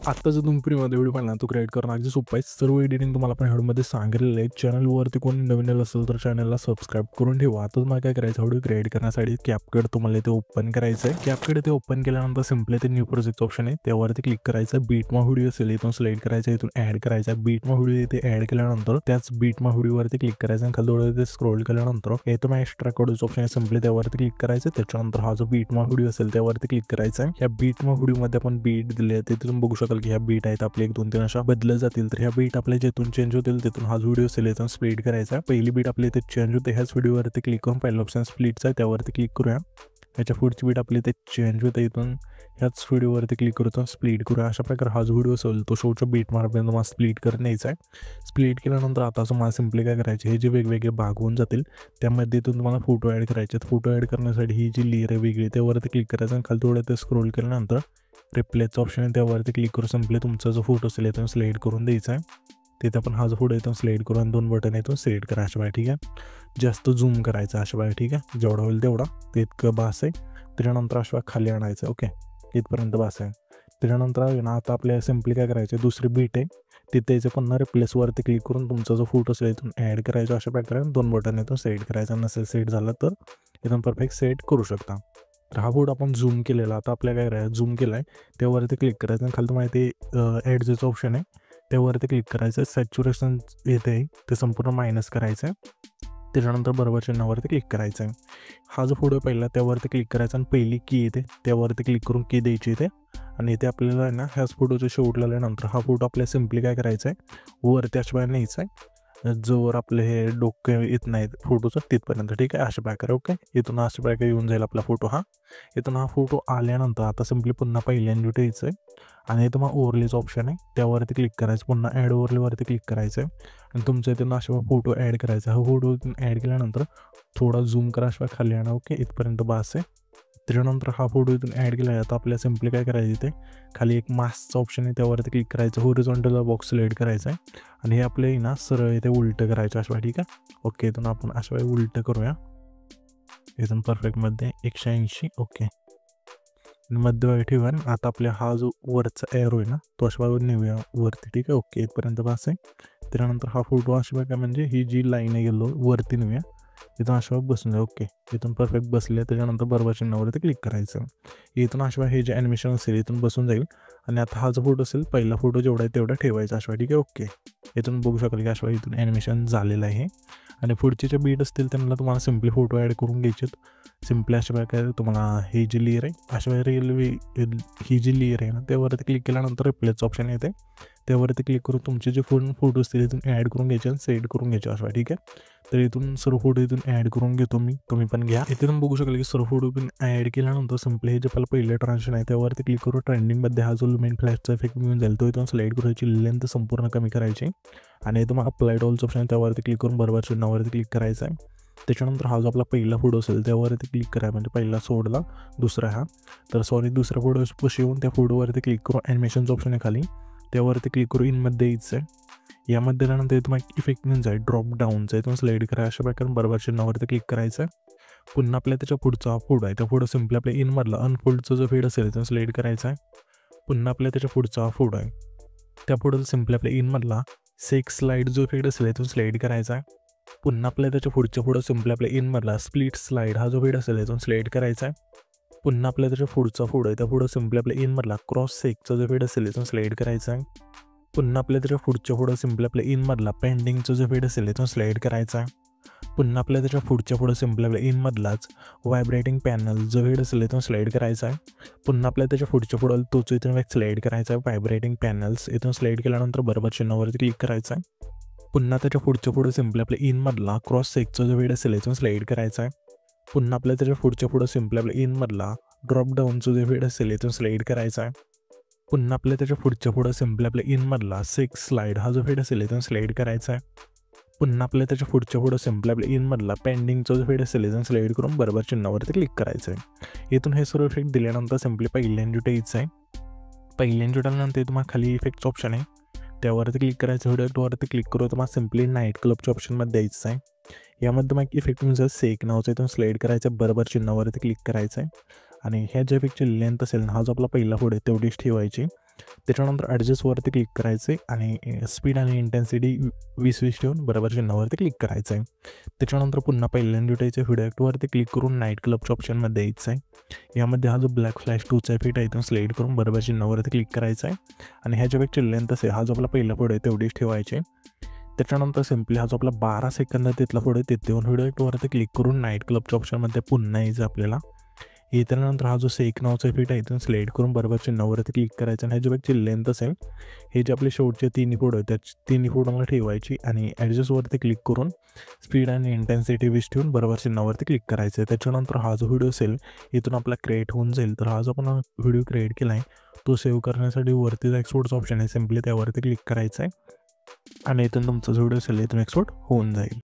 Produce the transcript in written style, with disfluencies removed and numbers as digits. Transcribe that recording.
आत्ता जर तुम्ही फ्रीमध्ये व्हिडिओ पाहिला तो क्रिएट करणं अगदी सोपं आहे. सर्व एडिटिंग तुम्हाला आपण व्हिडिओमध्ये सांगितलेलं आहे. चॅनलवरती कोणी नवीन असेल तर चॅनलला सबस्क्राईब करून ठेवा. आता तुम्हाला काय करायचं, व्हिडिओ क्रिएट करण्यासाठी कॅपकट तुम्हाला इथे ओपन करायचं आहे. कॅपकट इथे ओपन केल्यानंतर सिम्पली ते न्यू प्रोजेक्ट ऑप्शन आहे त्यावरती क्लिक करायचं. बीटमा व्हिडिओ असेल इथून सिलेक्ट करायचं, इथून ॲड करायचा. बीटमा व्हिडिओ इथे ॲड केल्यानंतर त्याच बीटमा व्हिडिओवरती क्लिक करायचं आणि खाली इथे स्क्रोल केल्यानंतर इथून एक्स्ट्रा कोडचं ऑप्शन आहे, सिम्पली त्यावरती क्लिक करायचं. त्याच्यानंतर हा जो बीटमा व्हिडिओ असेल त्यावरती क्लिक करायचा आहे. या बीटमा व्हिडिओमध्ये आपण बीट दिले ते तुम्ही बघू शकाल की ह्या बीट आहेत आपले 1-2-3 अशा बदलत जातील. तर ह्या बीट आपल्या जिथून चेंज होतील तिथून हा व्हिडिओ असेल इथून स्प्लिट करायचा. पहिली बीट आपली इथे चेंज होते ह्याच व्हिडिओवरती क्लिक करून पहिला ऑप्शन स्प्लिटचा आहे त्यावरती क्लिक करूया. ह्याच्या पुढची बीट आपली इथे चेंज होते इथून ह्याच व्हिडिओवरती क्लिक करून स्प्लिट करूया. अशा प्रकारे हा जो व्हिडिओ असेल तो शोच्या बीट मार्कपर्यंत तुम्हाला स्प्लिट करत न्यायचा आहे. स्प्लिट केल्यानंतर आता तुम्हाला सिम्पली काय करायचे, हे जे वेगवेगळे भाग होऊन जातील त्यामध्ये इथून तुम्हाला फोटो ॲड करायचे. फोटो ॲड करण्यासाठी ही जी लेअर आहे वेगळी त्यावरती क्लिक करायचं आणि खाली थोडं ते स्क्रोल केल्यानंतर रिप्लेसचा ऑप्शन आहे त्यावरती क्लिक करून सिम्पली तुमचा जो फोटो असेल इथून सिलेक्ट करून द्यायचा आहे. तिथे आपण हा जो फोटो इथून सिलेक्ट करून 2 बटन इथून सिलेक्ट करा अशा बाय. ठीक आहे, जास्त झूम करायचं अशा बाय. ठीक आहे, जेवढा होईल तेवढा ते इतकं बास आहे. त्याच्यानंतर अशा खाली आणायचं. ओके, इथपर्यंत बास आहे. त्याच्यानंतर आहे ना आता आपल्याला सिम्पली काय करायचं, दुसरी बीट आहे तिथे याचं पुन्हा रिप्लेसवरती क्लिक करून तुमचा जो फोटो असेल इथून ॲड करायचा. अशा प्रकारे 2 बटन इथून सेट करायचा. नसेल सेट झालं तर इथून परफेक्ट सेट करू शकता. तर हा फोटो आपण झूम केलेला, आता आपल्याला काय करायचं, झूम केला आहे त्यावरती क्लिक करायचं आणि खाली तुम्हाला ते ॲडचं ऑप्शन आहे त्यावरती क्लिक करायचं. सॅच्युरेशन येते ते संपूर्ण मायनस करायचं आहे. त्याच्यानंतर बरोबर चिन्हावरती क्लिक करायचं आहे. हा जो फोटो पहिला त्यावरती क्लिक करायचा आणि पहिली की येते त्यावरती क्लिक करून की द्यायची इथे आणि इथे आपल्याला आहे ना ह्याच फोटोचं शेवटला नंतर हा फोटो आपल्याला सिम्पली काय करायचा आहे, वरती अशा बाहेर न्यायचा आहे जोवर आपले हे डोकं येत नाहीत फोटोचं तिथपर्यंत. ठीक आहे, अशा प्रकारे. ओके, इथून अशा प्रकारे येऊन जाईल आपला फोटो. इथून हा फोटो आल्यानंतर आता सिम्पली पुन्हा पहिल्यांदा द्यायचं आहे आणि इथं मग ओव्हरलेचं ऑप्शन आहे त्यावरती क्लिक करायचं. पुन्हा ॲड ओव्हरलेवरती क्लिक करायचं आहे आणि तुमच्या इथून अशा फोटो ॲड करायचा. हा फोटो इथून ॲड केल्यानंतर थोडा झूम करा अशा खाली आणा. ओके, इथपर्यंत बास आहे. त्याच्यानंतर हा फोटो इथून ॲड केला आहे. आता आपल्याला सिम्पली काय करायचं, इथे खाली एक मास्कचा ऑप्शन आहे त्यावरती क्लिक करायचं. हॉरिझॉन्टल बॉक्स सिलेक्ट करायचा आहे आणि हे आपले ना सरळ इथे उलटं करायचं अशा. ठीक आहे, ओके, इथून आपण अशा वेळी उलटं करूया. इथून परफेक्टमध्ये 180. ओके, मध्यभागी ठेवा. आता आपल्या हा जो वरचा एरो आहे ना तो अशा नेऊया वरती. ठीक आहे, ओके, इथपर्यंत पास आहे. त्यानंतर हा फोटो अशा काय म्हणजे ही जी लाईन आहे गेलो वरती नेऊया, इथून अशा बसून जाऊ. ओके, इथून परफेक्ट बसले. त्याच्यानंतर बरोबर चिन्हावरती क्लिक करायचं. इथून अशा हे जे ॲनिमेशन असेल इथून बसून जाईल आणि आता हा जो फोटो असेल पहिला फोटो जेवढा आहे तेवढा ठेवायचा अशा. ठीक आहे, ओके, इथून बघू शकाल की अशा इथून ॲनिमेशन झालेलं आहे. आणि पुढचे जे बीट असतील त्यांना तुम्हाला सिम्पली फोटो ॲड करून घ्यायचे. सिम्पली अशा प्रकारे तुम्हाला ही जी लेअर आहे अशा रेल्वे ही जी लेअर आहे ना त्यावरती क्लिक केल्यानंतर रिप्लेसचं ऑप्शन येते त्यावरती क्लिक करून तुमचे जे फोटो असतील इथून ॲड करून घ्यायचे आणि सेट करून घ्यायचे अशा. ठीक आहे, तर इथून सर्व फोटो इथून ॲड करून घेतो मी, तुम्ही पण घ्या. इथे तुम्ही बघू शकाल की सर्व फोटो पण ॲड केल्यानंतर सिम्पली हे जे पहिलं ट्रान्झॅक्शन आहे त्यावरती क्लिक करू. ट्रेंडिंगमध्ये हा जो लुमेन फ्लॅशचा इफेक्ट मिळून जाईल तो इथून स्लाईड करायची, लेंथ संपूर्ण कमी करायची आणि इथं मग अप्लाइड ऑलचं ऑप्शन आहे त्यावरती क्लिक करून बरोबर चिन्हावरती क्लिक करायचं आहे. त्याच्यानंतर हा जो आपला पहिला फोटो असेल त्यावरती क्लिक करा, म्हणजे पहिला सोडला दुसरा हा, तर सॉरी दुसरा फोटो पशी येऊन त्या फोटोवरती क्लिक करू. ॲनिमेशनचं ऑप्शन आहे खाली त्यावरती क्लिक करू. इनमध्ये यायचं आहे. यामध्ये त्यानंतर तुम्हाला इफेक्ट मिळून जाईल ड्रॉप डाऊनचा इथून स्लाईड करा अशा प्रकारे बरोबर चिन्हावरती क्लिक करायचं आहे. पुन्हा आपल्या त्याच्या पुढचा फोटो आहे त्या फोटो सिम्पली आपल्या इनमधला अनफोल्डचा जो फेड असेल इथून स्लाईड करायचा आहे. पुन्हा आपल्या त्याच्या पुढचा फोटो आहे त्या फोटोचा सिम्पली आपल्या इनमधला सेक्स स्लाईड जो फेड असेल इथून स्लाईड करायचा आहे. पुन्हा आपल्या त्याच्या पुढच्या फोटो सिम्पली आपल्या इनमधला स्प्लिट स्लाईड हा जो फेड असेल इथून स्लाईड करायचा आहे. पुन्हा आपल्या त्याच्या पुढचा फोटो आहे त्या फोटो सिम्पली आपल्या इनमधला क्रॉस सेकचा जो फेड असेल इथून स्लाईड करायचा आहे. पुन्हा आपल्या त्याच्या पुढच्या फोटो सिम्पली आपल्या इनमधला पेंडिंगचा जो फेड असेल इथून स्लाईड करायचा आहे. पुन्हा आपल्या त्याच्या पुढच्या फोटो सिम्पली आपल्या इनमधलाच व्हायब्रेटिंग पॅनल जो फेड असेल इथून स्लाईड करायचा आहे. पुन्हा आपल्या त्याच्या पुढच्या फोटो तोच इथून स्लाईड करायचा आहे. व्हायब्रेटिंग पॅनल्स इथून स्लाईड केल्यानंतर बरोबर चिन्हावरती क्लिक करायचं आहे. पुन्हा त्याच्या पुढच्या फोटो सिम्पली आपल्या इनमधला क्रॉस सेकचा जो फेड असेल इथून स्लाईड करायचा आहे. पुन्हा आपल्या त्याच्या पुढच्या फोटो सिम्पली आपल्या इनमधला ड्रॉप डाऊनचा जो फेड असेल इथून स्लाईड करायचा आहे. पुन्हा आपल्या त्याच्या पुढच्या फोटो सिम्पली आपल्या इनमधला सेक्स स्लाईड हा जो फेड असेल इथून स्लाईड करायचा आहे. पुन्हा आपल्या त्याच्या पुढच्या फोटो सिम्पली आपल्या इनमधला पेंडिंगचा जो फेड असेल इथून स्लाईड करून बरोबर चिन्हावरती क्लिक करायचं आहे. इथून हे सर्व इफेक्ट दिल्यानंतर सिम्पली पहिल्यांदा यायचं आहे. पहिल्यांदा आल्यानंतर तुम्हाला खाली इफेक्टचं ऑप्शन आहे त्यावरती क्लिक करायचं. व्हिडिओवरती क्लिक करू तुम्हाला सिम्पली नाईट क्लबच्या ऑप्शनमध्ये द्यायचं आहे. यामध्ये मग इफेक्ट म्हणजे सेक नावाचं इथून स्लाईड करायचं बरोबर चिन्हावरती क्लिक करायचं आहे आणि ह्या ज्या इफेक्टची लेंथ असेल ना हा जो आपला पहिला फोटो आहे तेवढीच ठेवायची. त्याच्यानंतर ॲडजस्टवरती क्लिक करायचं आहे आणि स्पीड आणि इंटेन्सिटी 20-20 ठेवून बरोबर चिन्हावरती क्लिक करायचं आहे. त्याच्यानंतर पुन्हा पहिल्यांदा टाईच्या व्हिडिओ ॲक्टवरती क्लिक करून नाईट क्लबच्या ऑप्शनमध्ये यायचं आहे. यामध्ये हा जो ब्लॅक फ्लॅश 2चा इफेक्ट आहे इथून सिलेक्ट करून बरोबर चिन्हावरती क्लिक करायचं आहे आणि ह्याच्यापेक्षा लेंथ असेल हा जो आपला पहिला फोटो आहे तेवढीच ठेवायची. त्याच्यानंतर सिम्पली हा जो आपला 12 सेकंद तिथला फोटो आहे तिथे येऊन व्हिडिओ ॲक्टवरती क्लिक करून नाईट क्लबच्या ऑप्शनमध्ये पुन्हा यायचं आपल्याला. त्यानंतर हा जो सेक नावचा इफेक्ट आहे इथून सिलेक्ट करून बरोबर चिन्हावरती क्लिक करायचं आणि ह्याच्यापेक्षा लेंथ असेल हे जे आपले शेवटचे तिन्ही फोटो आहेत त्या तिन्ही फोटोला ठेवायची आणि ॲडजस्टवरती क्लिक करून स्पीड आणि इंटेन्सिटी 20 ठेवून बरोबर चिन्हावरती क्लिक करायचं आहे. त्याच्यानंतर हा जो व्हिडिओ असेल इथून आपला क्रिएट होऊन जाईल. तर हा जो आपण व्हिडिओ क्रिएट केला आहे तो सेव्ह करण्यासाठी वरतीच एक्सपोर्टचा ऑप्शन आहे, सिम्पली त्यावरती क्लिक करायचं आहे आणि इथून तुमचा जो व्हिडिओ असेल इथून एक्सपोर्ट होऊन जाईल.